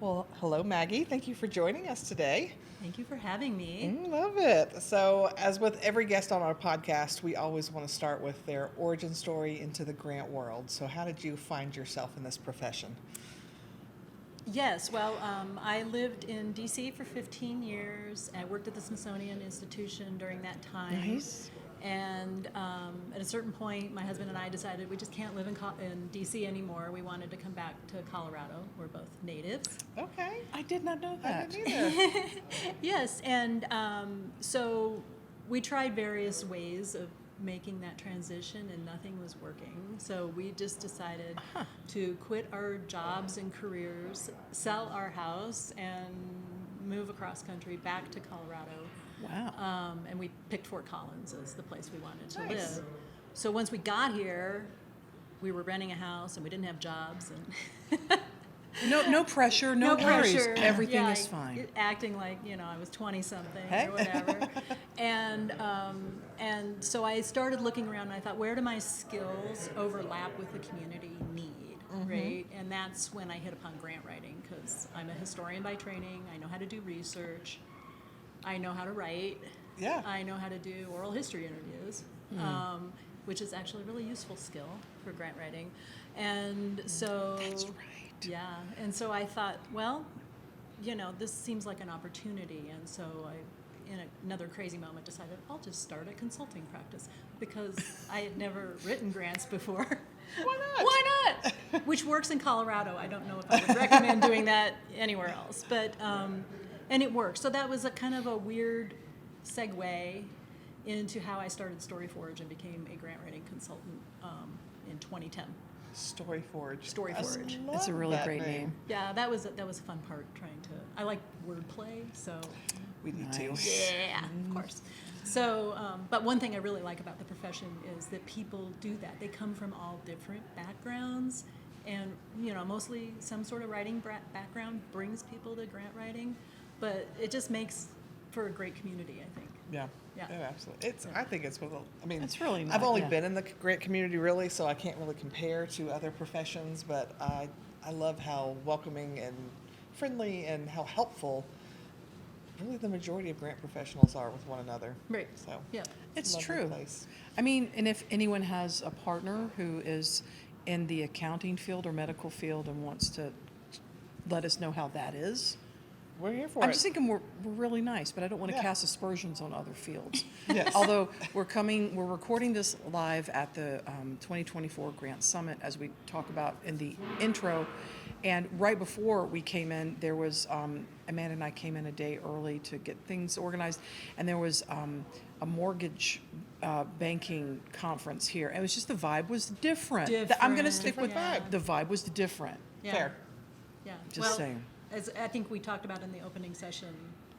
Well, hello, Maggie. Thank you for joining us today. Thank you for having me. Love it. So, as with every guest on our podcast, we always want to start with their origin story into the grant world. So, how did you find yourself in this profession? Yes, well, I lived in D.C. for 15 years. I worked at the Smithsonian Institution during that time. Nice. And at a certain point, my husband and I decided we just can't live in D.C. anymore. We wanted to come back to Colorado. We're both natives. Okay. I did not know that. I didn't either. Yes, and so we tried various ways of making that transition, and nothing was working. So we just decided to quit our jobs and careers, sell our house, and move across country back to Colorado. Wow. And we picked Fort Collins as the place we wanted to Nice. live. So once we got here, we were renting a house, and we didn't have jobs, and No pressure, no worries. pressure. Everything Yeah, is fine. Acting like, I was 20-something Hey. or whatever. and so I started looking around, and I thought, where do my skills overlap with the community need, right? And that's when I hit upon grant writing, because I'm a historian by training. I know how to do research. I know how to write. Yeah. I know how to do oral history interviews, which is actually a really useful skill for grant writing. And so... That's right. Yeah, and so I thought, well, this seems like an opportunity, and so I, in another crazy moment, decided I'll just start a consulting practice, because I had never written grants before. Why not? Why not? Which works in Colorado. I don't know if I would recommend doing that anywhere else, but and it worked. So that was a kind of a weird segue into how I started StoryForge and became a grant writing consultant in 2010. StoryForge. StoryForge. I It's a love really that great name. Yeah, that was a fun part, I like wordplay, so We need Nice. to. yeah, of course. So, but one thing I really like about the profession is that people do that. They come from all different backgrounds, and mostly some sort of writing background brings people to grant writing, but it just makes for a great community, I think. Yeah. Yeah. Oh, absolutely. I think it's It's really I've nice, only yeah. been in the grant community really, so I can't really compare to other professions, but I love how welcoming and friendly and how helpful really the majority of grant professionals are with one another. Right. So Yeah. It's a lovely true. place. I mean, and if anyone has a partner who is in the accounting field or medical field and wants to let us know how that is, We're here for I'm it. just thinking we're really nice, but I don't want to Yeah. cast aspersions on other fields. Yes. Although we're recording this live at the 2024 GrantSummit, as we talk about in the intro. And right before we came in, there was, Amanda and I came in a day early to get things organized, and there was a mortgage banking conference here. And it was just the vibe was different. I'm going to stick with Different the vibe was different. Yeah. Fair. Yeah. Just saying. As I think we talked about in the opening session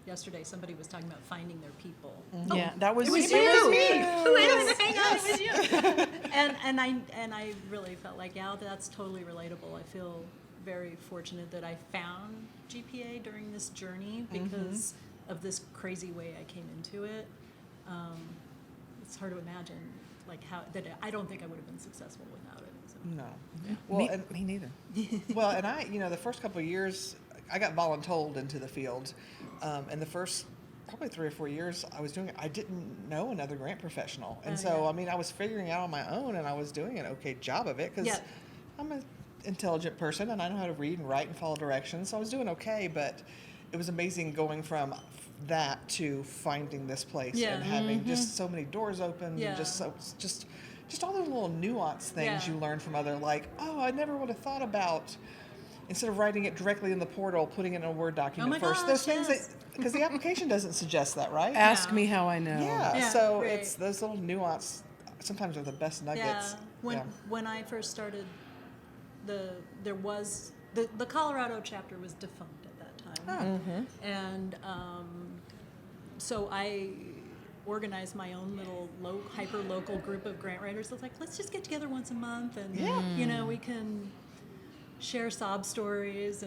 yesterday, somebody was talking about finding their people. Yeah, that was It was me. Hang on, it was you. and I really felt like, yeah, that's totally relatable. I feel very fortunate that I found GPA during this journey because of this crazy way I came into it. It's hard to imagine I don't think I would have been successful without it. So. No. Me, Well, me neither. well, and I, the first couple of years, I got voluntold into the field. And the first probably 3 or 4 years I was doing it, I didn't know another grant professional. And so, yeah. I was figuring it out on my own, and I was doing an okay job of it because Yeah. I'm an intelligent person, and I know how to read and write and follow directions. So I was doing okay, but it was amazing going from that to finding this place Yeah. and having just so many doors open Yeah. and just all those little nuanced things Yeah. you learn from other, like, oh, I never would have thought about, instead of writing it directly in the portal, putting it in a Word document my first. gosh, Those things yes. because the application doesn't suggest that, right? Ask Yeah. me how I know. Yeah, Yeah, so right. it's those little nuance sometimes are the best nuggets. Yeah. When I first started, the Colorado chapter was defunct at that time, and so I organized my own little hyper local group of grant writers. I was like, let's just get together once a month, and we can share sob stories,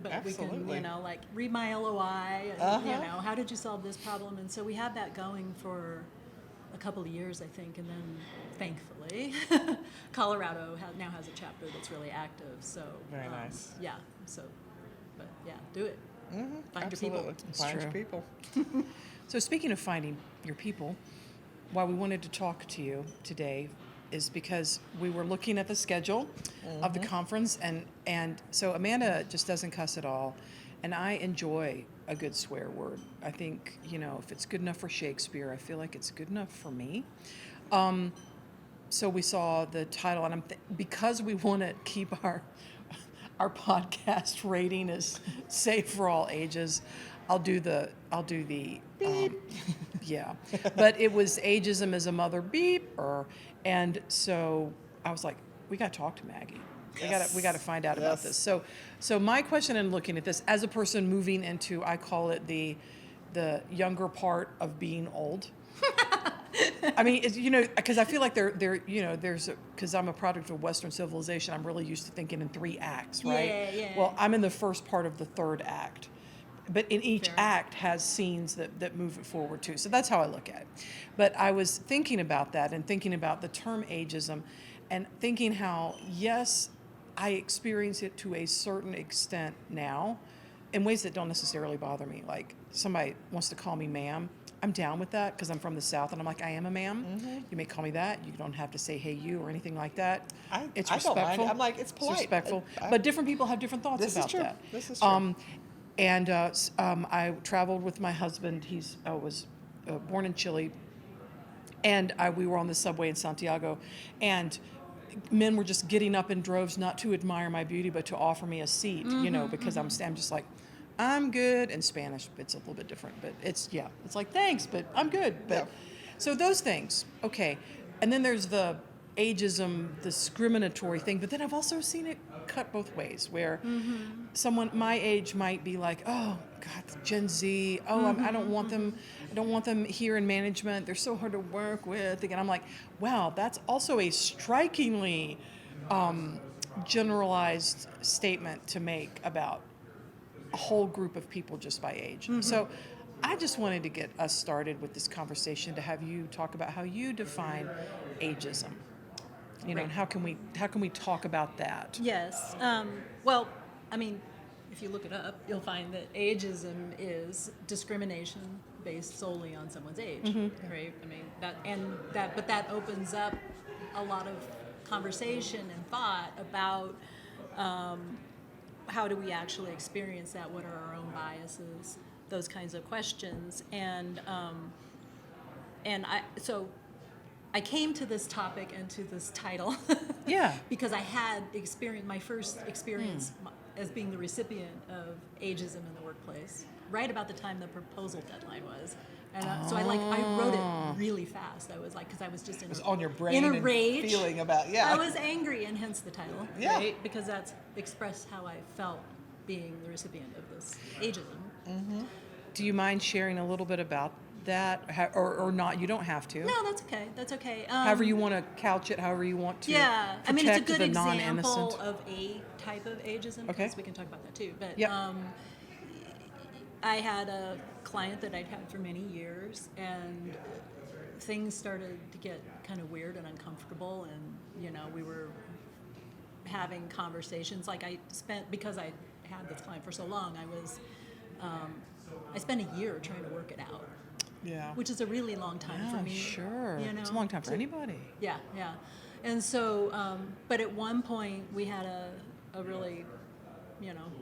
but Absolutely. we can like read my LOI, and how did you solve this problem? And so we had that going for a couple of years, I think, and then thankfully Colorado now has a chapter that's really active. So Very nice. Yeah. So, but yeah. do it. Find Absolutely. your people. Find your true. people. So speaking of finding your people, why we wanted to talk to you today is because we were looking at the schedule of the conference, and so Amanda just doesn't cuss at all, and I enjoy a good swear word. I think, if it's good enough for Shakespeare, I feel like it's good enough for me. So we saw the title, and because we want to keep our podcast rating as safe for all ages, I'll do the yeah. But it was Ageism as a Mother beeper, and so I was like, we got to talk to Maggie. We got to find out about this. So my question in looking at this, as a person moving into, I call it the younger part of being old. I mean, because I feel like because I'm a product of Western civilization, I'm really used to thinking in 3 acts, right? Yeah. Well, I'm in the first part of the 3rd act, but in each Fair. act has scenes that move it forward too. So that's how I look at it. But I was thinking about that and thinking about the term ageism, and thinking how, yes, I experience it to a certain extent now, in ways that don't necessarily bother me. Like, somebody wants to call me ma'am. I'm down with that because I'm from the South, and I'm like, I am a ma'am. You may call me that. You don't have to say hey you or anything like that. It's I don't mind. respectful. I'm like, it's polite. respectful. But different people have different thoughts This is about true. that. This is true. I traveled with my husband. He was born in Chile, and we were on the subway in Santiago, and men were just getting up in droves, not to admire my beauty, but to offer me a seat, because I'm just like, I'm good. In Spanish, it's a little bit different, but it's like, thanks, but I'm good. But Yeah. So those things, okay. And then there's the ageism discriminatory thing, but then I've also seen it cut both ways, where someone my age might be like, oh God, Gen Z, I don't want them here in management, they're so hard to work with. And I'm like, wow, that's also a strikingly generalized statement to make about a whole group of people just by age. So I just wanted to get us started with this conversation, to have you talk about how you define ageism. And how can we talk about that? Yes. Well, I mean, if you look it up, you'll find that ageism is discrimination based solely on someone's age, right? I mean, but that opens up a lot of conversation and thought about how do we actually experience that? What are our own biases? Those kinds of questions. And I came to this topic and to this title Yeah. because I had my first experience as being the recipient of ageism in the workplace, right about the time the proposal deadline was. And so I wrote it really fast. I was like, because I was just It was on your brain in a and rage. feeling about, I was angry, and hence the title, Yeah. right? Because that's expressed how I felt being the recipient of this ageism. Do you mind sharing a little bit about that, or not? You don't have to. No, that's okay. That's okay. However you want to couch it, however you want to. Yeah, I mean, it's a protect good the example non-innocent. of a type of ageism, Okay. because we can talk about that too. But Yep. I had a client that I'd had for many years, and things started to get kind of weird and uncomfortable, and we were having conversations. Like, because I had this client for so long, I spent a year trying to work it out. Yeah. Which is a really long time for me. Sure. It's a long time for anybody. Yeah. And so, but at one point we had a really,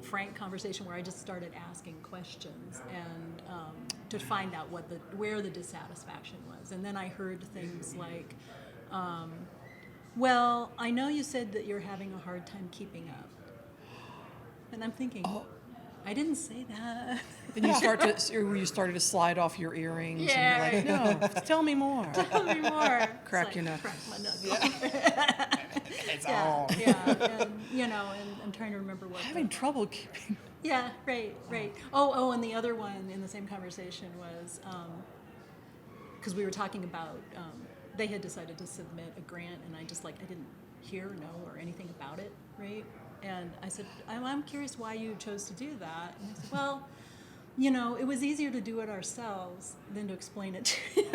frank conversation where I just started asking questions and to find out where the dissatisfaction was. And then I heard things like, well, I know you said that you're having a hard time keeping up. And I'm thinking, I didn't say that. Then you started to slide off your earrings, Yeah, and you're like, no, tell me more. Tell me more. Crack your nut. Crack my nut. It's on. Yeah, and I'm trying to remember what. Having trouble keeping. Yeah, right. Oh, and the other one in the same conversation was because we were talking about they had decided to submit a grant, and I didn't hear, know, or anything about it, right? And I said, I'm curious why you chose to do that. And I said, well, it was easier to do it ourselves than to explain it to you.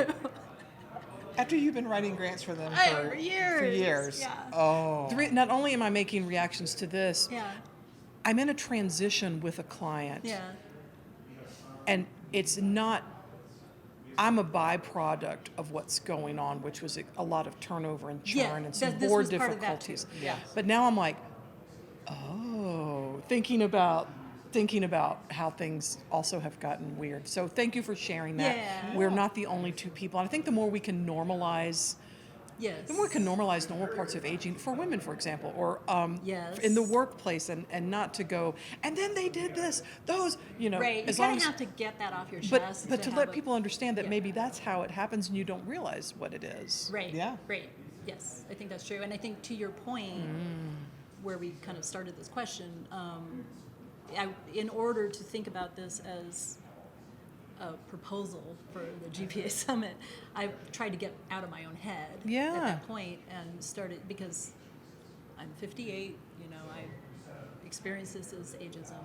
After you've been writing grants for them For years. For years. Yeah. Oh. Not only am I making reactions to this, Yeah. I'm in a transition with a client, Yeah. and it's not, I'm a byproduct of what's going on, which was a lot of turnover and churn Yeah, and some this board was part of that difficulties. too. Yeah. But now I'm like, oh, thinking about how things also have gotten weird. So thank you for sharing that. Yeah. We're not the only two people. And I think the more we can normalize, Yes. the more we can normalize normal parts of aging for women, for example, or Yes. in the workplace, and not to go, and then they did this, those, Right. You as kind long of as, have to get that off your but chest. to have let a- people understand that yeah. maybe that's how it happens and you don't realize what it is. Right. Yeah. Right. Yes, I think that's true. And I think to your point, where we kind of started this question, in order to think about this as a proposal for the GPA Summit, I tried to get out of my own head Yeah. at that point and started, because I'm 58, I experienced this as ageism.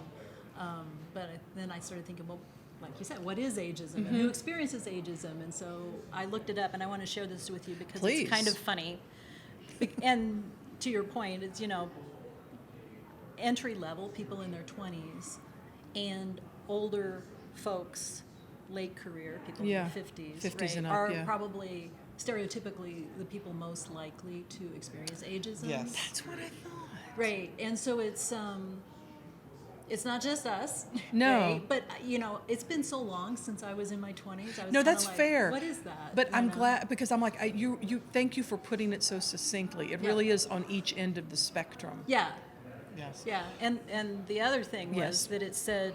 Then I started thinking, well, like you said, what is ageism and who experiences ageism? And so I looked it up, and I want to share this with you because Please. it's kind of funny. And to your point, it's, entry level, people in their 20s, and older folks, late career, people Yeah, in their 50s, 50s right, and up, are yeah. probably stereotypically the people most likely to experience ageism. Yes. That's what I thought. Right, and so it's not just us. No. Right? But it's been so long since I was in my 20s. I was No, kinda that's like, fair. What is that? But I'm know? glad, because I'm like, you thank you for putting it so succinctly. It Yeah. really is on each end of the spectrum. Yeah, Yes. yeah. And the other thing was Yes. that it said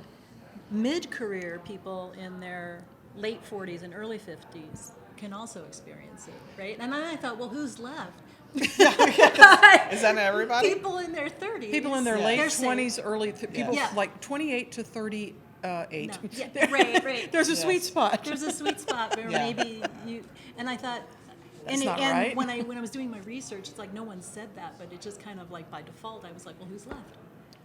mid-career people in their late 40s and early 50s can also experience it, right? And I thought, well, who's left? Is that everybody? People in their 30s. People in their Yeah. late They're safe. 20s, people Yeah. like 28 to 38. No. Yeah, right. There's a Yes. sweet spot. There's a sweet spot where Yeah. maybe you, and I thought, That's and, not and right. when I was doing my research, it's like no one said that, but it just kind of like by default, I was like, well, who's left?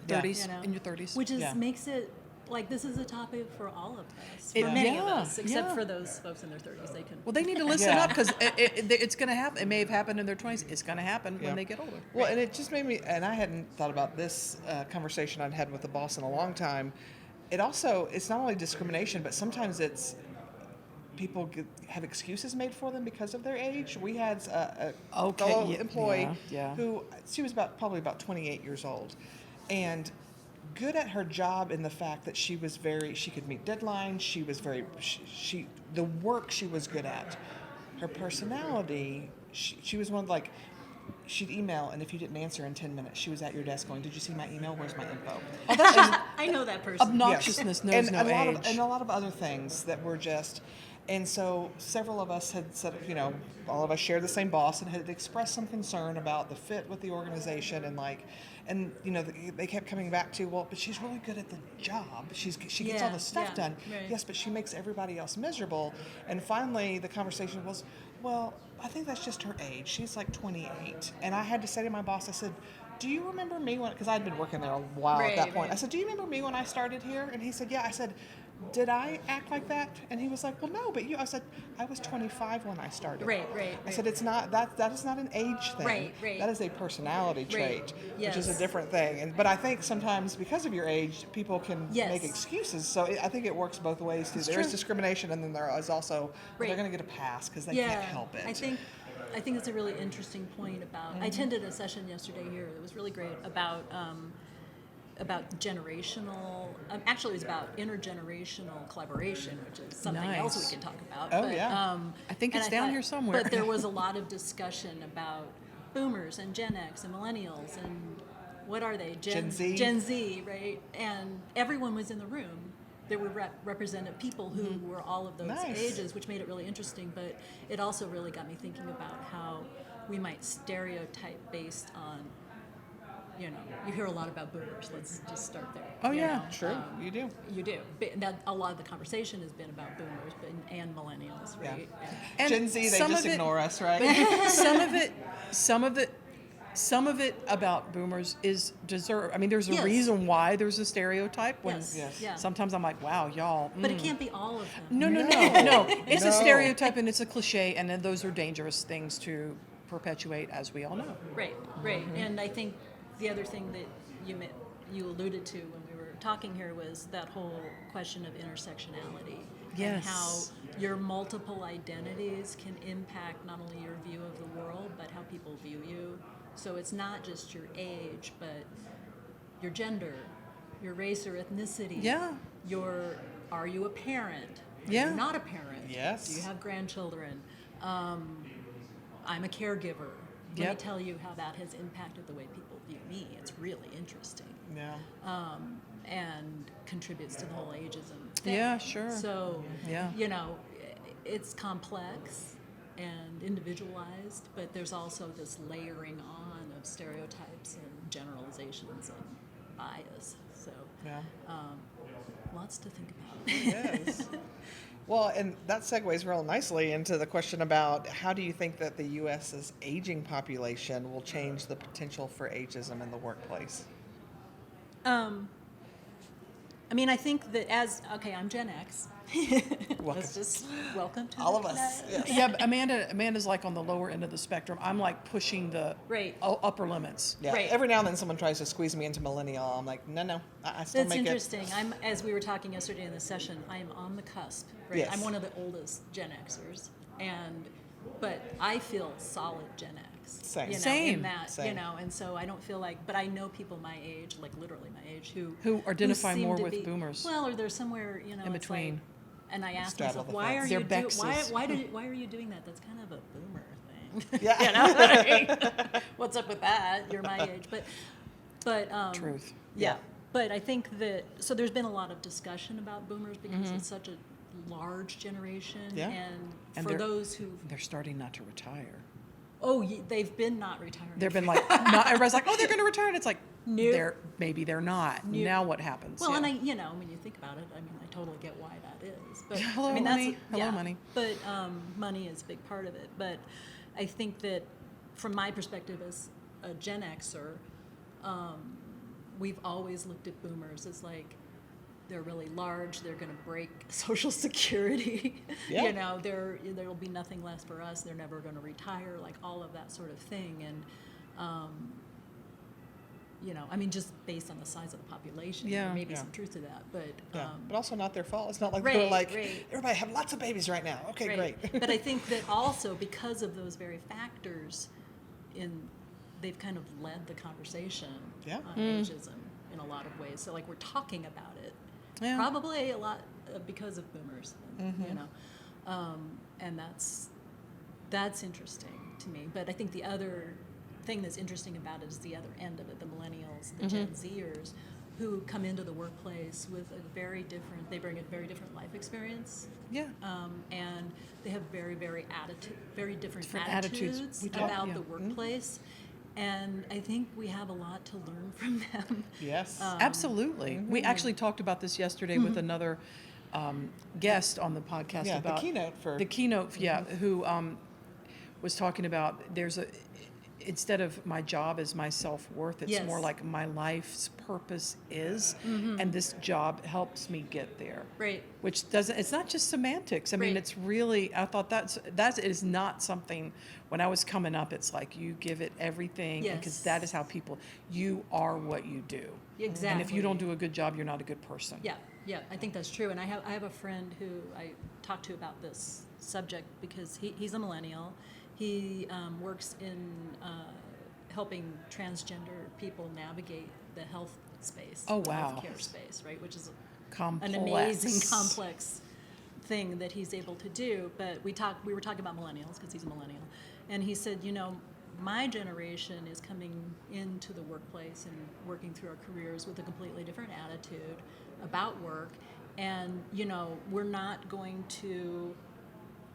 30s, You know? in your 30s. Which is Yeah. makes it like this is a topic for all of us, It- for many of yeah, us, except yeah. for those folks in their 30s. They can. Well, they need to listen Yeah. up, because it's going to happen. It may have happened in their 20s. It's going to happen Yeah. when they get older. Well, and it just made me, and I hadn't thought about this conversation I'd had with the boss in a long time. It's not only discrimination, but sometimes it's people have excuses made for them because of their age. We had a Okay, fellow yeah, employee yeah. who, she was probably about 28 years old, and good at her job in the fact that she could meet deadlines. She was the work she was good at. Her personality, she was one like, she'd email, and if you didn't answer in 10 minutes, she was at your desk going, "Did you see my email? Where's my info?" I know that person. Obnoxiousness knows and no a age. lot and a lot of other things that were just, and so several of us had said, all of us shared the same boss and had expressed some concern about the fit with the organization, and they kept coming back to, well, but she's really good at the job. She gets all Yeah, the stuff yeah, done. right. Yes, but she makes everybody else miserable. And finally, the conversation was, well, I think that's just her age. She's like 28. And I had to say to my boss, I said, do you remember me because I'd been working there a while at that Right, point. right. I said, do you remember me when I started here? And he said, yeah. I said, did I act like that? And he was like, well, no, but I said, I was 25 when I started. Right. I said, it's not, that is not an age thing. Right. That is a personality Right. trait, which is Yes. a different thing. But I think sometimes because of your age, people can Yes. make excuses. So I think it works both ways too. That's There is true. discrimination, and then there is also, well, Right. they're going to get a pass because they Yeah, can't help it. I think it's a really interesting point about. I attended a session yesterday here. It was really great about generational. Actually, it was about intergenerational collaboration, which is something else Nice. we can talk about. Oh, yeah. I think and it's down here somewhere. But there was a lot of discussion about boomers and Gen X and millennials and what are they? Gen Z. Gen Z, right? And everyone was in the room. There were represented people who were all of those Nice. ages, which made it really interesting. But it also really got me thinking about how we might stereotype based on, you hear a lot about boomers. Let's just start there. Oh, you yeah. know? True, you do. You do. But a lot of the conversation has been about boomers and millennials, Yeah. right? And Gen Z, they some just of it- ignore us, right? Some of it about boomers is deserved. I mean, there's a Yes. reason why there's a stereotype. When Yes. Yes. Yeah. sometimes I'm like, wow, y'all. But it can't be all of them. No. It's a No. stereotype and it's a cliche, and then those are dangerous things to perpetuate, as we all know. Right. And I think the other thing that you alluded to when we were talking here was that whole question of intersectionality. Yes. And how your multiple identities can impact not only your view of the world, but how people view you. So it's not just your age, but your gender, your race or ethnicity. Yeah. Are you a parent? Are Yeah. you not a parent? Yes. Do you have grandchildren? I'm a caregiver. Let me Yep. tell you how that has impacted the way people view me. It's really interesting. Yeah. And contributes to the whole ageism thing. Yeah, sure. So, Yeah. it's complex and individualized, but there's also this layering on of stereotypes and generalizations and bias. So, Yeah. lots to think about. Yes. Well, and that segues real nicely into the question about how do you think that the U.S.'s aging population will change the potential for ageism in the workplace? I think that I'm Gen X. Let's just welcome to All the of us. club. Yes. Yeah, but Amanda's like on the lower end of the spectrum. I'm like pushing the Right. upper limits. Yeah. Right. Every now and then someone tries to squeeze me into millennial. I'm like, no, I still That's make interesting. As we were talking yesterday in the session, I am on the cusp. Right. Yes. I'm one of the oldest Gen Xers, but I feel solid Gen X. Same. Same. In that, Same. and so I don't feel like, but I know people my age, like literally my age, Who identify seem more to with be- boomers. Well, or they're somewhere, In it's between. Like, and I ask Straddle myself, the why fence. are They're you Bexes. why are you doing that? That's kind of a boomer thing. Yeah. You know what I mean? What's up with that? You're my age, but Truth. yeah. But I think that so there's been a lot of discussion about boomers because it's such a large generation, Yeah. And for those who they're starting not to retire. they've been not retiring. They've been like, not everybody's like, oh, they're going to retire, and it's like, Nope. maybe they're not. Nope. Now what happens? Well, Yeah. and when you think about it, I totally get why that is. But Hello, that's money. Hello, money. But money is a big part of it. But I think that from my perspective as a Gen Xer, we've always looked at boomers as like they're really large. They're going to break Social Security. Yeah. There will be nothing left for us. They're never going to retire. Like all of that sort of thing. And just based on the size of the population, Yeah. there may be Yeah. some truth to that. But Yeah. But also not their fault. It's not like Right, they're like, right. everybody have lots of babies right now. Okay, right. great. But I think that also because of those very factors, they've kind of led the conversation Yeah. on ageism in a lot of ways. So like we're talking about it, Yeah. probably a lot because of boomers, and that's interesting to me. But I think the other thing that's interesting about it is the other end of it, the millennials, the Gen Zers, who come into the workplace with they bring a very different life experience. Yeah. And they have very different Different attitudes. attitudes We talk- about yeah. the workplace. And I think we have a lot to learn from them. Yes. Absolutely. We actually talked about this yesterday with another guest on the podcast Yeah, about the keynote for the keynote, who was talking about instead of my job as my self-worth, it's Yes. more like my life's purpose is, and this job helps me get there. Right. Which it's not just semantics. I mean, Right. it's really, I thought that is not something, when I was coming up, it's like you give it everything, because Yes. that is how you are what you do. Exactly. And if you don't do a good job, you're not a good person. Yeah, I think that's true. And I have a friend who I talked to about this subject because he's a millennial. He works in helping transgender people navigate the health space. Oh, the wow. healthcare space, right? Which is Complex. an amazing, complex thing that he's able to do. But we were talking about millennials because he's a millennial, and he said, my generation is coming into the workplace and working through our careers with a completely different attitude about work, and we're not going to.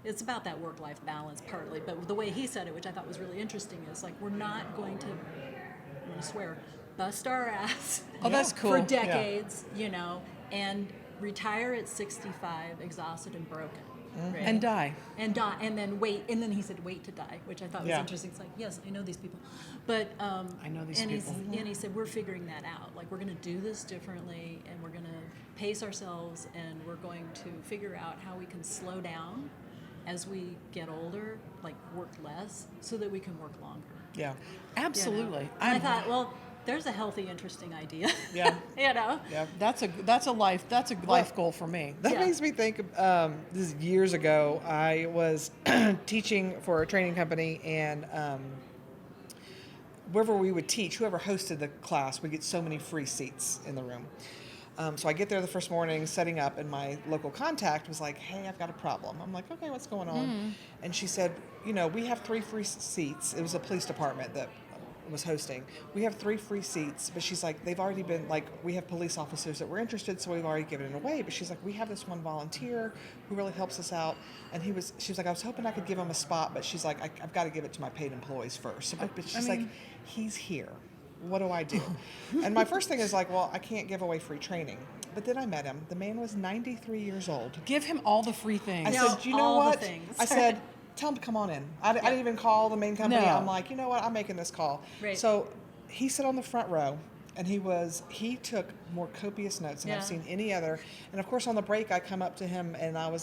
It's about that work-life balance partly, but the way he said it, which I thought was really interesting, is like we're not going to, I'm going to swear, bust our ass Oh, that's cool. for decades, and retire at 65, exhausted and broken. Right? And die. And then wait, and then he said wait to die, which I thought was Yeah. interesting. It's like, yes, I know these people, but I know these people. And he said we're figuring that out. Like we're going to do this differently, and we're going to pace ourselves, and we're going to figure out how we can slow down as we get older, like work less, so that we can work longer. Yeah. Absolutely. And I thought, well, there's a healthy, interesting idea. Yeah. You know? Yeah. That's a life goal for me. That Yeah. makes me think this is years ago. I was teaching for a training company, and wherever we would teach, whoever hosted the class would get so many free seats in the room. So I get there the first morning, setting up, and my local contact was like, "Hey, I've got a problem." I'm like, "Okay, what's going on?" And she said, "We have 3 free seats." It was a police department that was hosting. "We have 3 free seats," but she's like, "They've already been, like, we have police officers that were interested, so we've already given it away." But she's like, "We have this one volunteer who really helps us out," and she was like, "I was hoping I could give him a spot," but she's like, "I've got to give it to my paid employees first." So, but she's like, "He's here. What do I do?" And my first thing is like, well, I can't give away free training. But then I met him. The man was 93 years old. Give him all the free things. I No, said, "You know all the what?" things. I said, "Tell him to come on in." I didn't even call the main company. No. I'm like, "You know what? I'm making this call." Right. So he sat on the front row, and he took more copious notes than Yeah. I've seen any other. And of course, on the break, I come up to him and I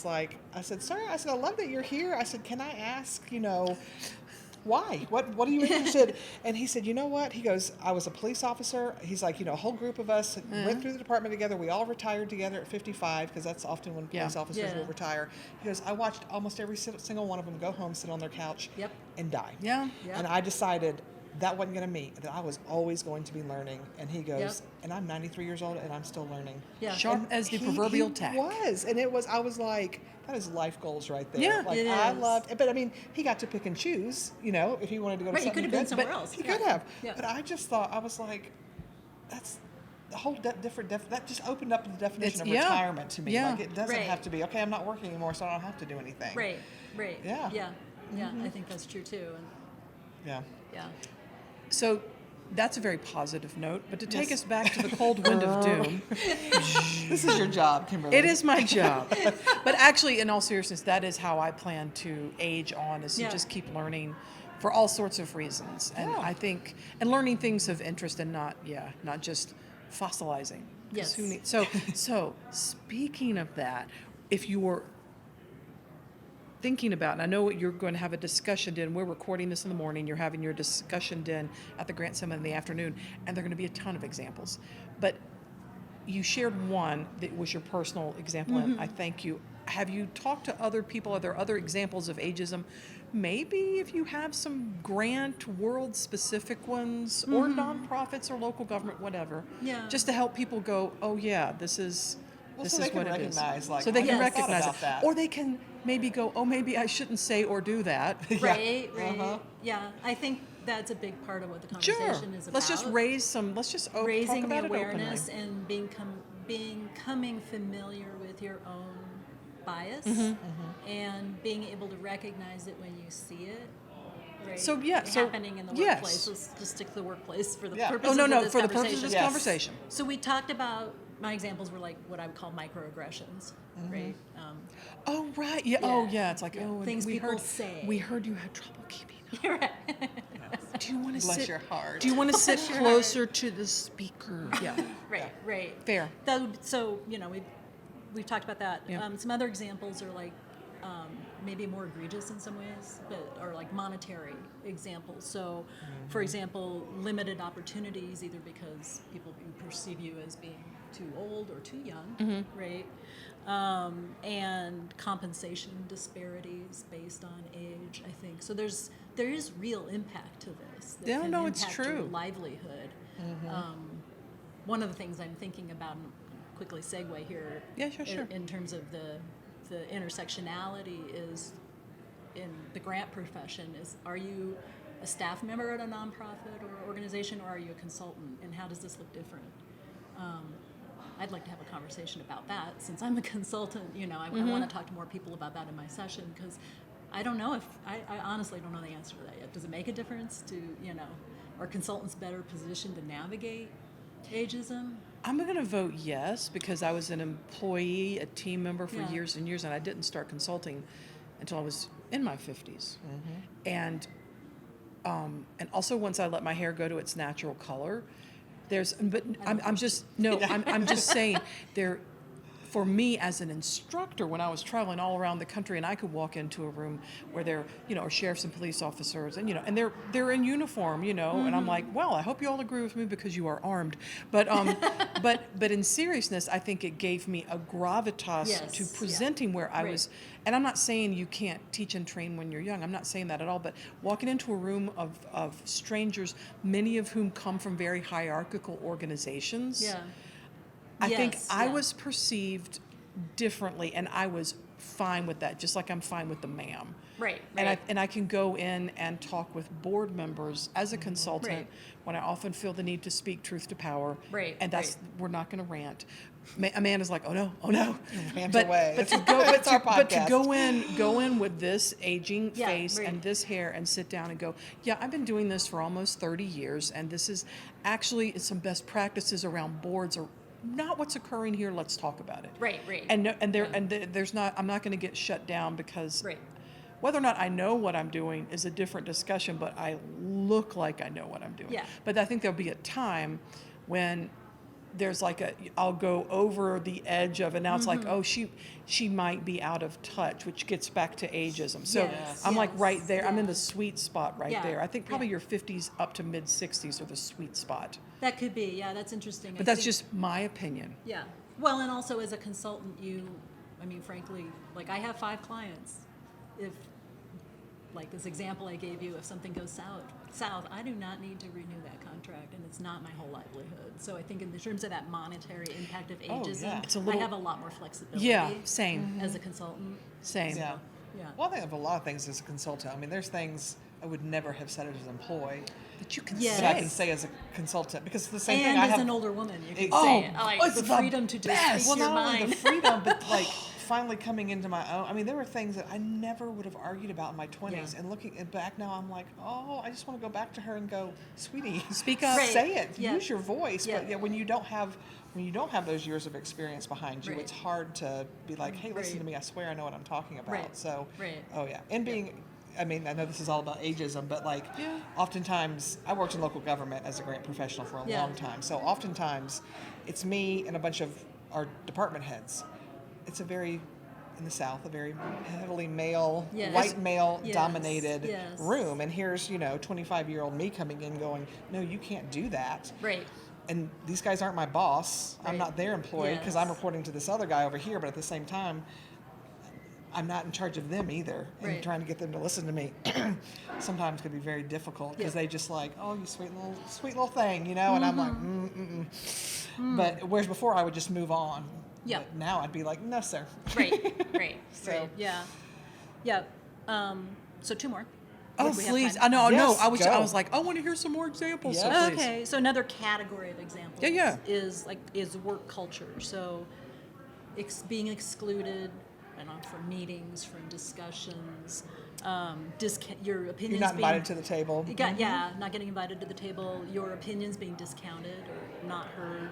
said, "Sir," I said, "I love that you're here." I said, "Can I ask, why? What are you interested?" And he said, "You know what?" He goes, "I was a police officer." He's like, "A whole group of us went through the department together. We all retired together at 55, because that's often when police officers Yeah. will retire." He goes, "I watched almost every single one of them go home, sit on their couch, Yep. and die." Yeah. Yep. And I decided that wasn't going to me, that I was always going to be learning. And he goes, Yep. "And I'm 93 years old, and I'm still learning." Yeah. Sharp And as the he proverbial tack. was, and I was like, that is life goals right there. Yeah. Like, It I is. loved, but I mean, he got to pick and choose, if he wanted to go to Right, you something could have been good, somewhere but else. He Yeah. could have. Yeah. But I just thought, I was like, that's the whole that just opened up the definition of retirement to me. Yeah. Like, it doesn't Right. have to be, okay, I'm not working anymore, so I don't have to do anything. Right. Yeah. Yeah. I think that's true too. And Yeah. yeah. So that's a very positive note. But to take Yes. us back to the cold wind of doom, This is your job, Kimberly. it is my job. But actually, in all seriousness, that is how I plan to age on, is to Yeah. just keep learning for all sorts of reasons. And Yeah. I think, and learning things of interest and not just fossilizing. 'Cause Yes. who needs, so speaking of that, if you were thinking about, and I know you're going to have a discussion din. We're recording this in the morning. You're having your discussion din at the GrantSummit in the afternoon, and there are going to be a ton of examples. But you shared one that was your personal example, and I thank you. Have you talked to other people? Are there other examples of ageism? Maybe if you have some grant world specific ones, or nonprofits or local government, whatever. Yeah. Just to help people go, oh yeah, this is Well, this so is they can what it is. recognize, like, so they I can never thought recognize about it, that. or they can maybe go, oh, maybe I shouldn't say or do that. Right. Uh-huh. Yeah. I think that's a big part of what the Sure. conversation is about. Let's just raise some. Let's just raising talk the about awareness it openly. and becoming familiar with your own bias and being able to recognize it when you see it. Right? So, yeah, so- happening in the yes. workplace. Let's just stick to the workplace for the Yeah. purposes Oh no, of this for the conversation. purpose of this Yes. conversation. So we talked about, my examples were like what I would call microaggressions, right? Oh right, yeah. Oh Yeah. yeah. It's like Yeah. oh, and Things we people heard, say. We heard you had trouble keeping up. You're right. Do you want to Bless sit? your heart. Do you want to sit your closer to the speaker? Yeah. Right. Fair. So we've talked about that. Yeah. Some other examples are like maybe more egregious in some ways, but are like monetary examples. So, for example, limited opportunities, either because people perceive you as being too old or too young, right? And compensation disparities based on age, I think. So there is real impact to this. That Yeah, can no, it's impact your true. livelihood. One of the things I'm thinking about, and quickly segue here, Yeah, sure. in terms of the intersectionality is in the grant profession is, are you a staff member at a nonprofit or organization, or are you a consultant, and how does this look different? I'd like to have a conversation about that, since I'm a consultant. I want to talk to more people about that in my session, because I don't know I honestly don't know the answer to that yet. Does it make a difference? Are consultants better positioned to navigate ageism? I'm going to vote yes, because I was an employee, a team member for Yeah. years and years, and I didn't start consulting until I was in my 50s. And also once I let my hair go to its natural color, I'm just saying, for me as an instructor, when I was traveling all around the country, and I could walk into a room where there, are sheriffs and police officers, and and they're in uniform, and I'm like, well, I hope you all agree with me because you are armed. But but in seriousness, I think it gave me a gravitas Yes, to yeah. presenting where I Right. was. And I'm not saying you can't teach and train when you're young. I'm not saying that at all. But walking into a room of strangers, many of whom come from very hierarchical organizations, Yeah. I think Yes, I yeah. was perceived differently, and I was fine with that, just like I'm fine with the ma'am. Right, And right. I can go in and talk with board members as a consultant Right. when I often feel the need to speak truth to power. Right, And that's right. we're not going to rant. Amanda's like, oh no. Rant but, away. But to go, It's our but to podcast. go in with this aging Yeah, face right. and this hair and sit down and go, yeah, I've been doing this for almost 30 years, and this is actually some best practices around boards or not what's occurring here. Let's talk about it. Right, right. And no, and there Yeah. and there's not. I'm not going to get shut down because Right. whether or not I know what I'm doing is a different discussion. But I look like I know what I'm doing. Yeah. But I think there'll be a time when there's like I'll go over the edge of it. Now it's like, oh, she might be out of touch, which gets back to ageism. So Yes, I'm like yes, right there. I'm in yeah. the sweet spot right Yeah, there. I think probably yeah. your 50s up to mid 60s are the sweet spot. That could be, yeah, that's interesting. But that's just my opinion. Yeah. Well, and also as a consultant, frankly, like I have 5 clients. If, like this example I gave you, if something goes south, I do not need to renew that contract, and it's not my whole livelihood. So I think in terms of that monetary impact of Oh, ageism, yeah. It's a little- I have a lot more flexibility. Yeah, same. As a consultant. Same. Yeah. Yeah. Well, I think of a lot of things as a consultant. I mean, there's things I would never have said as an employee But you can Yes. that I say. can say as a consultant because it's the same And thing. I as have an older woman, you can Oh, say it. Like it's the the freedom to just best. speak well, your not only mind. the freedom, but like finally coming into my own. I mean, there were things that I never would have argued about in my 20s, Yeah. and looking back now, I'm like, oh, I just want to go back to her and go, sweetie, Speak up. Right. say it, Yeah. use your voice. Yeah. But yeah, when you don't have those years of experience behind you, Right. it's hard to be like, hey, listen Right. to me. I swear I know what I'm talking about. Right. So, Right. oh yeah, and being. I mean, I know this is all about ageism, but like, Yeah. oftentimes I worked in local government as a grant professional for a Yeah. long time. So oftentimes, it's me and a bunch of our department heads. It's in the South, a very heavily male, Yes. white male Yes. dominated Yes. room. And here's, 25-year-old me coming in going, no, you can't do that. Right. And these guys aren't my boss. I'm Right. not their employee because Yes. I'm reporting to this other guy over here. But at the same time, I'm not in charge of them either. And Right. trying to get them to listen to me sometimes can be very difficult because Yeah. they just like, oh, you sweet little thing, And I'm like, But whereas before I would just move on. Yeah. But now I'd be like, no, sir. Right. Right. So- Right. Yeah. Yeah. So 2 more. Oh, If we have please. time. I know. Yes, I go. was like, I want to hear some more examples. So Yes. please. Okay, so another category of examples Yeah. is work culture. So being excluded, from meetings, from discussions, your opinions You're not being invited to the table. not getting invited to the table, your opinions being discounted or not heard,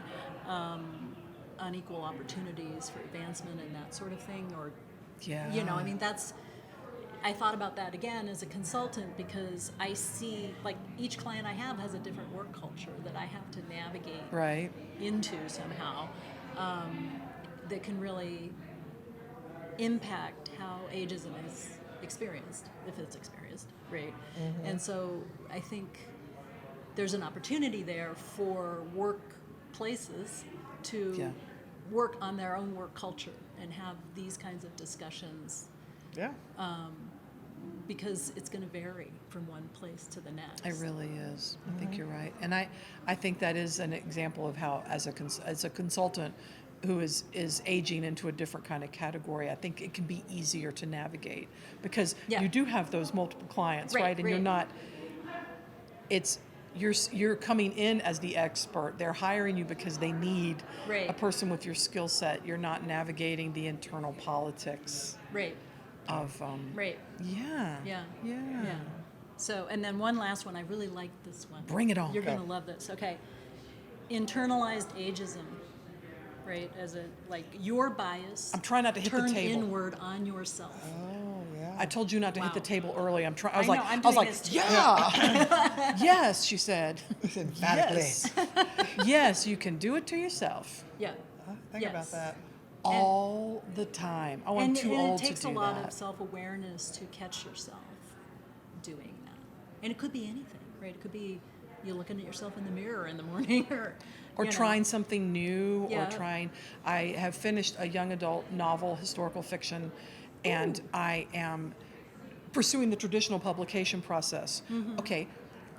unequal opportunities for advancement and that sort of thing, or Yeah. I thought about that again as a consultant because I see, like, each client I have has a different work culture that I have to navigate Right. into somehow, that can really impact how ageism is experienced, if it's experienced, right? And so I think there's an opportunity there for workplaces to Yeah. work on their own work culture and have these kinds of discussions Yeah. because it's going to vary from one place to the next. It really is. I think you're right. And I think that is an example of how, as a consultant who is aging into a different kind of category, I think it can be easier to navigate because Yeah. you do have those multiple clients, Right, right? And you're right. not, you're coming in as the expert. They're hiring you because they need Right. a person with your skill set. You're not navigating the internal politics Right, of, right. yeah. Yeah. Yeah. Yeah. So, and then one last one. I really like this one. Bring it on. You're Okay. going to love this. Okay. Internalized ageism, right? Your bias. I'm trying not to hit the turned table. inward on yourself. Oh, yeah. I told you not to hit the Wow. table early. I I know, I'm was doing like, this too. yeah, yes, she said. Emphatically. Yes, yes, you can do it to yourself. Yeah. Think about Yes. that. all the time. Oh, I'm too old to do that. And it takes a lot of self-awareness to catch yourself doing that. And it could be anything, right? It could be you looking at yourself in the mirror in the morning, or you know. trying something new, Yeah. or trying. I have finished a young adult novel, historical fiction, and I am pursuing the traditional publication process. Okay,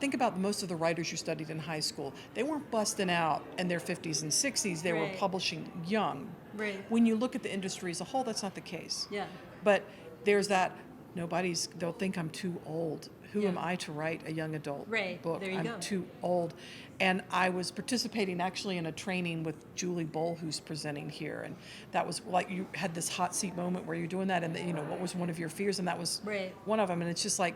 think about most of the writers you studied in high school. They weren't busting out in their 50s and 60s. They were Right. publishing young. Right. When you look at the industry as a whole, that's not the case. Yeah. But there's that, they'll think I'm too old. Who am Yeah. I to write a young adult Right. book? There you I'm go. too old. And I was participating actually in a training with Julie Bull, who's presenting here. And that was like, you had this hot seat moment where you're doing that, and what was one of your fears? And that was Right. one of them. And it's just like,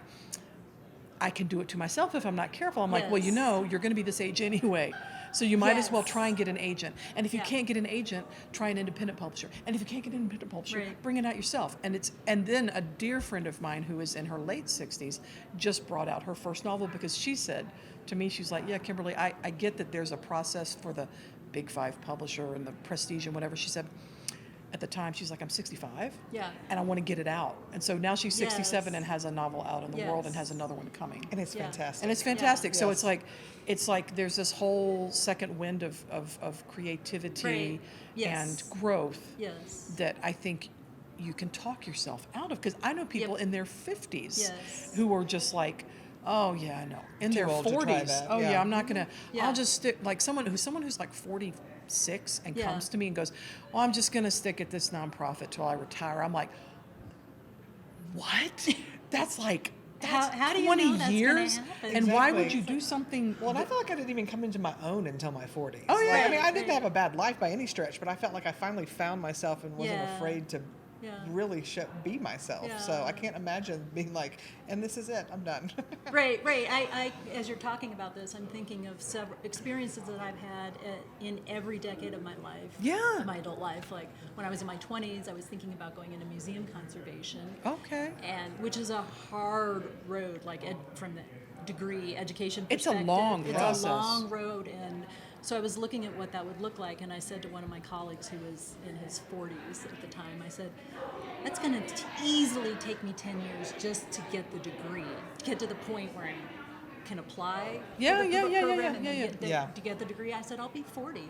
I can do it to myself if I'm not careful. I'm like, well, Yes. you're going to be this age anyway. So you might as well Yes. try and get an agent. And if you Yeah. can't get an agent, try an independent publisher. And if you can't get an independent publisher, Right. bring it out yourself. And then a dear friend of mine who is in her late 60s just brought out her first novel because she said to me, she's like, yeah, Kimberly, I get that there's a process for the Big Five publisher and the prestige and whatever. She said, at the time, she's like, I'm 65, Yeah. and I want to get it out. And so now she's 67 Yes. and has a novel out in the world and Yes. has another one coming. And it's Yeah. fantastic. And it's fantastic. So Yes. it's like there's this whole second wind of creativity Right. Yes. and growth Yes. that I think you can talk yourself out of. Because I know people Yep. in their 50s Yes. who are just like, oh yeah, I know. In Too their old to try 40s, that, oh yeah. yeah, I'm not gonna. Yeah. I'll just stick like someone who's like 46 and Yeah. comes to me and goes, well, I'm just gonna stick at this nonprofit till I retire. I'm like, what? That's like. That's How do you 20 know that's gonna years, happen? and why would Exactly. you do something? Well, and I feel like I didn't even come into my own until my 40s. Oh, yeah. Like, I mean, I Right, didn't right. have a bad life by any stretch, but I felt like I finally found myself and wasn't Yeah. afraid to Yeah. really be myself. So Yeah. I can't imagine being like, and this is it, I'm done. Right. I, as you're talking about this, I'm thinking of several experiences that I've had in every decade of my life. Yeah. My adult life. Like when I was in my 20s, I was thinking about going into museum conservation, Okay. and which is a hard road, like from the degree education It's a perspective. long It's process. a long road, and so I was looking at what that would look like, and I said to one of my colleagues who was in his 40s at the time, I said, that's going to easily take me 10 years just to get the degree, to get to the point where I can apply Yeah, for the yeah, yeah, program yeah, and yeah, then yeah. get the, Yeah. to get the degree. I said, I'll be 40,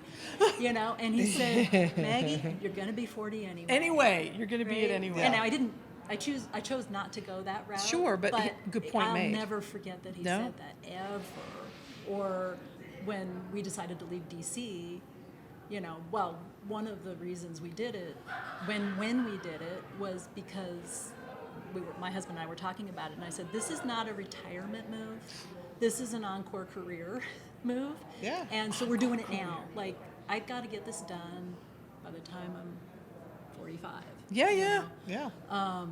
and he said, Maggie, you're going to be 40 anyway. Anyway, you're going to be it Right? anyway. And I chose not to go that route. Sure, but good point I'll made. never forget that he No? said that ever. Or when we decided to leave DC, one of the reasons we did it, when we did it, was because my husband and I were talking about it, and I said, this is not a retirement move. This is an encore career move. Yeah. And so we're doing it now. Like, I got to get this done by the time I'm 45. Yeah, you yeah. know? Yeah.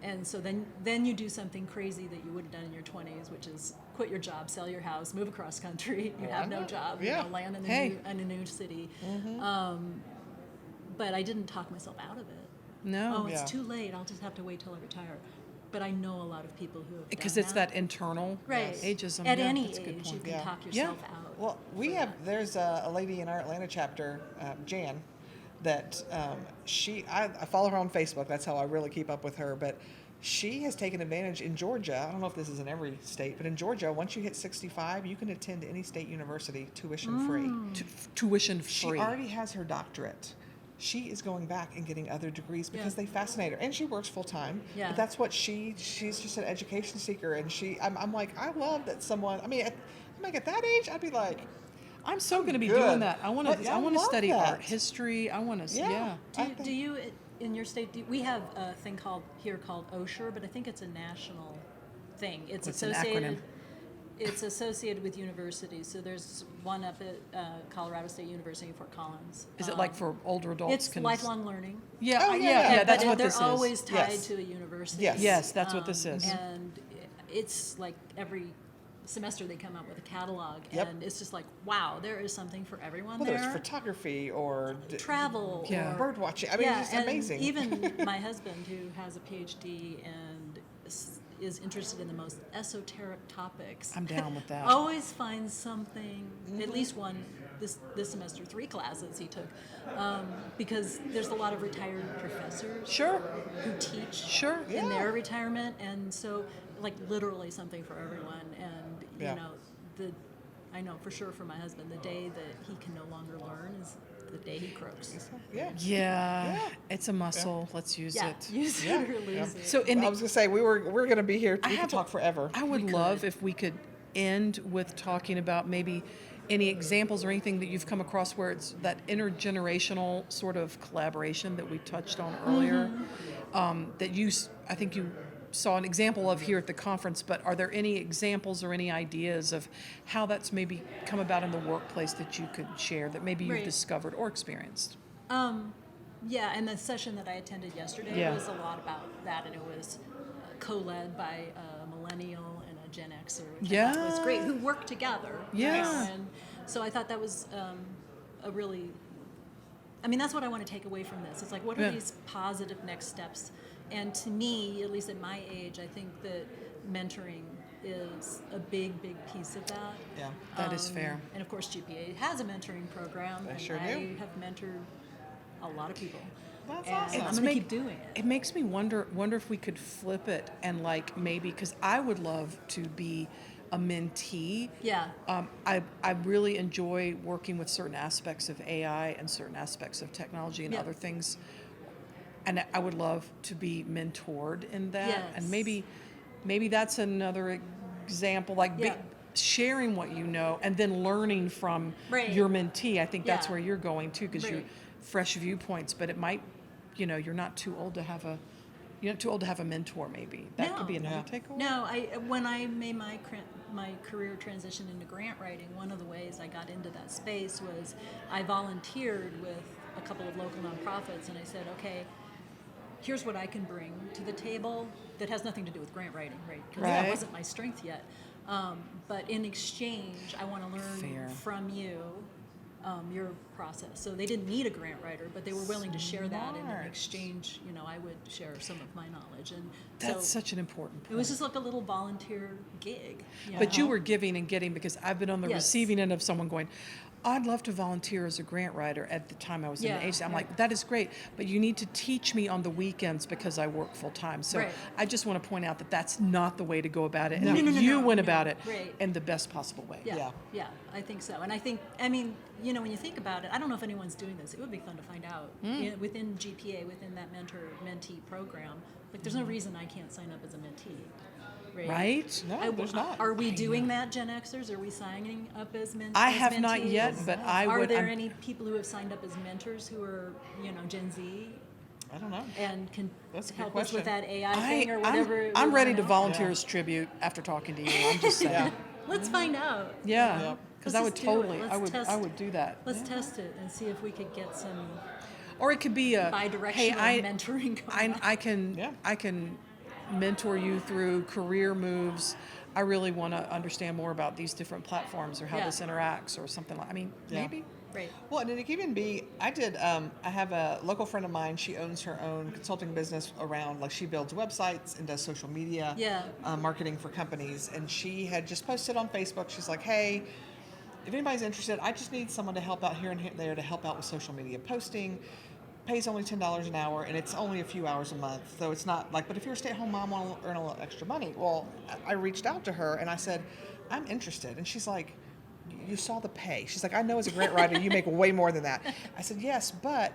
And so then you do something crazy that you would have done in your 20s, which is quit your job, sell your house, move across country. You have no job. Yeah. Land in Hey. in a new city. Mm-hmm. But I didn't talk myself out of it. No. Oh, it's Yeah. too late. I'll just have to wait till I retire. But I know a lot of people who have Because done it's that internal right ageism. At yeah, any that's a good age, you point. can Yeah. talk Yeah. yourself out. Well, there's a lady in our Atlanta chapter, Jan, that I follow her on Facebook. That's how I really keep up with her. But she has taken advantage in Georgia. I don't know if this is in every state, but in Georgia, once you hit 65, you can attend any state university tuition free. Tuition She free. already has her doctorate. She is going back and getting other degrees because Yeah. they fascinate her, and she works full time. Yeah. But that's what she's just an education seeker, and I'm like, I love that someone. I mean, at that age, I'd be like, I'm so going to be Good. doing that. I want But to. I I want to love study that. art history. I want to. Yeah. Yeah. Do I you, think- do you in your state? We have a thing called OSHR, but I think it's a national thing. It's What's an associated. acronym? It's associated with universities. So there's one up at Colorado State University in Fort Collins. Is it like for older adults? It's lifelong learning. Yeah. Oh, yeah. yeah, Yeah. yeah. That's but what they're this is. always tied Yes. to a university. Yes. Yes, that's what this is. And it's like every semester they come out with a catalog, Yep. and it's just like, wow, there is something for everyone whether there. it's photography or Travel, Yeah. or bird watching. I mean, it's just and amazing. Even my husband, who has a PhD and is interested in the most esoteric topics, I'm down with that. always finds something, at least one this semester 3 classes he took, because there's a lot of retired professors Sure. who teach Sure. in their retirement, and so like literally something for everyone. And Yeah. you know, I know for sure for my husband, the day that he can no longer learn is the day he croaks. Yeah. Yeah. It's a muscle. Let's use Yeah, it. use Yeah. it or lose it. So in I was gonna say we're gonna be here. We could talk forever. I would love if we could end with talking about maybe any examples or anything that you've come across where it's that intergenerational sort of collaboration that we touched on earlier, that I think you saw an example of here at the conference, but are there any examples or any ideas of how that's maybe come about in the workplace that you could share that maybe you've Right. discovered or experienced? Yeah, and the session that I attended yesterday Yeah. was a lot about that, and it was co-led by a millennial and a Gen Xer, which I thought was great, who worked together. Yeah. And so I thought that was a really, I mean, that's what I want to take away from this. It's like, what are Yeah. these positive next steps? And to me, at least at my age, I think that mentoring is a big, big piece of that. Yeah. That is fair. And of course, GPA has a mentoring program, They and sure I do. have mentored a lot of people. That's and awesome. I'm going to keep doing it. It makes me wonder if we could flip it and like maybe, because I would love to be a mentee. Yeah. I really enjoy working with certain aspects of AI and certain aspects of technology and Yeah. other things. And I would love to be mentored in that. Yes. And maybe that's another example, like Yeah. sharing what you know and then learning from Right. your mentee. I think that's Yeah. where you're going too, because you're Right. fresh viewpoints, but it might, you're not too old to have a mentor maybe. That could be another takeaway. No, when I made my career transition into grant writing, one of the ways I got into that space was I volunteered with a couple of local nonprofits, and I said, okay, here's what I can bring to the table that has nothing to do with grant writing, right? Because that Right. wasn't my strength yet. But in exchange, I want to learn Fair. from you your process. So they didn't need a grant writer, but they were willing to share that, and in Smart. exchange, I would share some of my knowledge. And That's so such an important point. it was just like a little volunteer gig. But you were giving and getting, because I've been on the Yes. receiving end of someone going, I'd love to volunteer as a grant writer. At the time I was in Yeah, the agency. I'm yeah. like, that is great, but you need to teach me on the weekends because I work full time. So Right. I just want to point out that that's not the way to go about it. No. And No, that you went no. about it Right. in the best possible way. Yeah, Yeah. I think so. And I think, when you think about it, I don't know if anyone's doing this. It would be fun to find out. Within GPA, within that mentor-mentee program, like there's no reason I can't sign up as a mentee. Right? No, there's not. Are we doing that, Gen Xers? Are we signing up as mentors? I have not yet, but I Are would. there I'm- any people who have signed up as mentors who are, Gen Z I don't know. and can That's a good help us with question. that AI thing or whatever? I'm we ready wanna to know? volunteer Yeah. as tribute after talking to you. I'm just saying. Yeah. Let's find out. Yeah, Yep. because Let's I would just do it. totally, Let's test. I would do that. Let's test it and see if we could get some Or it could be a bi-directional hey, mentoring going on. I can Yeah. I can mentor you through career moves. I really want to understand more about these different platforms or how Yeah. this interacts or something like. Yeah. Maybe. Right. Well, and it can even be, I have a local friend of mine, she owns her own consulting business around, like she builds websites and does social media Yeah. marketing for companies. And she had just posted on Facebook, she's like, hey, if anybody's interested, I just need someone to help out here and there to help out with social media posting. Pays only $10 an hour, and it's only a few hours a month. So it's not like, but if you're a stay-at-home mom, want to earn a little extra money. Well, I reached out to her and I said, I'm interested. And she's like, you saw the pay. She's like, I know as a grant writer, you make way more than that. I said, yes, but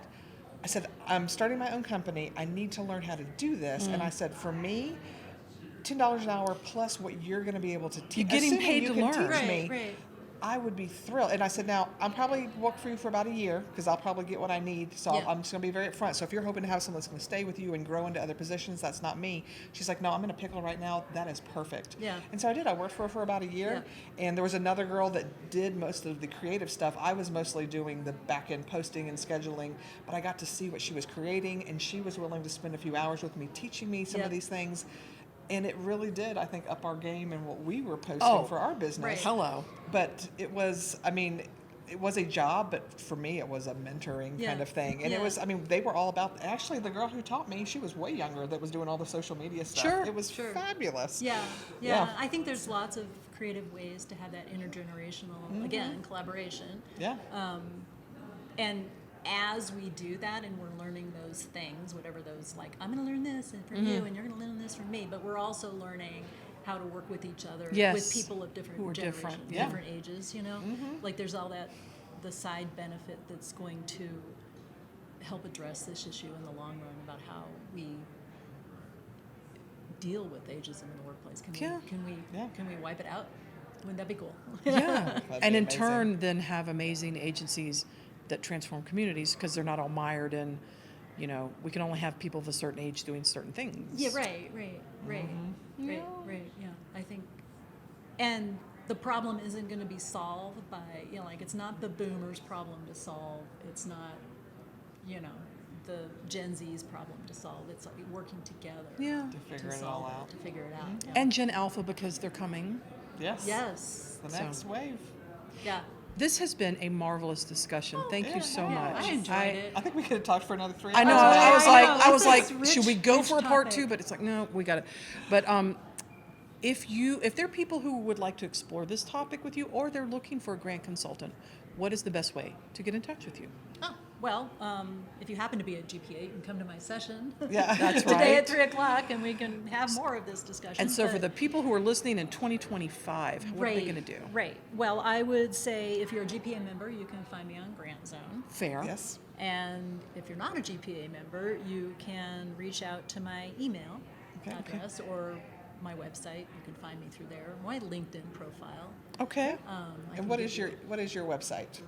I said, I'm starting my own company. I need to learn how to do this. And I said, for me, $10 an hour plus what you're going to be able to teach. You're getting assuming paid you to can learn. teach me, Right. I would be thrilled. And I said, now, I'm probably work for you for about a year because I'll probably get what I need. So Yeah. I'm just going to be very upfront. So if you're hoping to have someone that's going to stay with you and grow into other positions, that's not me. She's like, no, I'm in a pickle right now. That is perfect. Yeah. And so I did. I worked for her for about a year. And there was another girl that did most of the creative stuff. I was mostly doing the back-end posting and scheduling. But I got to see what she was creating. And she was willing to spend a few hours with me teaching me some Yeah. of these things. And it really did, I think, up our game and what we were posting Oh, for our business. Right. Hello. But it was, it was a job, but for me it was a mentoring Yeah. kind of thing. And it Yeah. was, I mean, they were all about, actually the girl who taught me, she was way younger, that was doing all the social media stuff. Sure. It was Sure. fabulous. Yeah, Yeah. I think there's lots of creative ways to have that intergenerational, again, collaboration. Yeah. And as we do that and we're learning those things, whatever those, like, I'm going to learn this and from you and you're going to learn this from me, but we're also learning how to work with each other, Yes. with people of different Who are generations, different, yeah. different ages, you know? Like there's all that, the side benefit that's going to help address this issue in the long run about how we deal with ageism in the workplace. Yeah. Can we wipe it out? Wouldn't that be cool? Yeah. That'd And be in amazing. turn, then have amazing agencies that transform communities because they're not all mired in, you know, we can only have people of a certain age doing certain things. Yeah, right. Yeah. Yeah, I think, and the problem isn't going to be solved by, you know, like it's not the boomers' problem to solve. It's not, you know, the Gen Z's problem to solve. It's like working together. Yeah. To figure it solve all out. To figure it out. Yeah. And Gen Alpha because they're coming. Yes. Yes. The So- next wave. Yeah. This has been a marvelous discussion. Thank yeah, you so yeah, much. I enjoyed it. I think we could have talked for another 3 hours. I know. Oh, I was I like, know. I was It's like, rich- should we go rich for a part topic. 2? But it's like, no, we got it. But if there are people who would like to explore this topic with you, or they're looking for a grant consultant, what is the best way to get in touch with you? Oh, well, if you happen to be at GPA, you can come to my session. Yeah. That's Today right. at 3:00, and we can have more of this discussion. And so for but- the people who are listening in 2025, what are they going to do? Right. Well, I would say if you're a GPA member, you can find me on Grant Zone. Fair. Yes. And if you're not a GPA member, you can reach out to my email Okay. address or my website. You can find me through there. My LinkedIn profile. Okay. I And can what give is you- your website?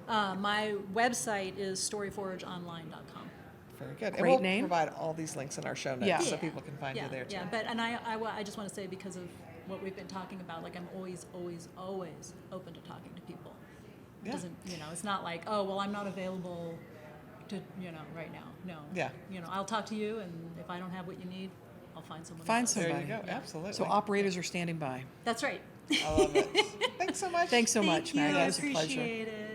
My website is storyforgeonline.com. Very good. And Great we'll name. provide all these links in our show notes Yeah. so people can find yeah, you there too. Yeah, but and I just want to say, because of what we've been talking about, like I'm always open to talking to people. It Yeah. doesn't, you know, it's not like, oh, well, I'm not available to, you know, right now. No. Yeah. You know, I'll talk to you, and if I don't have what you need, I'll find someone. who Find does. somebody. There you go. Yeah. Absolutely. So operators are standing by. That's right. I love it. Thanks so much. Thanks so Thank much, you. Maggie. I It was a pleasure. appreciate it.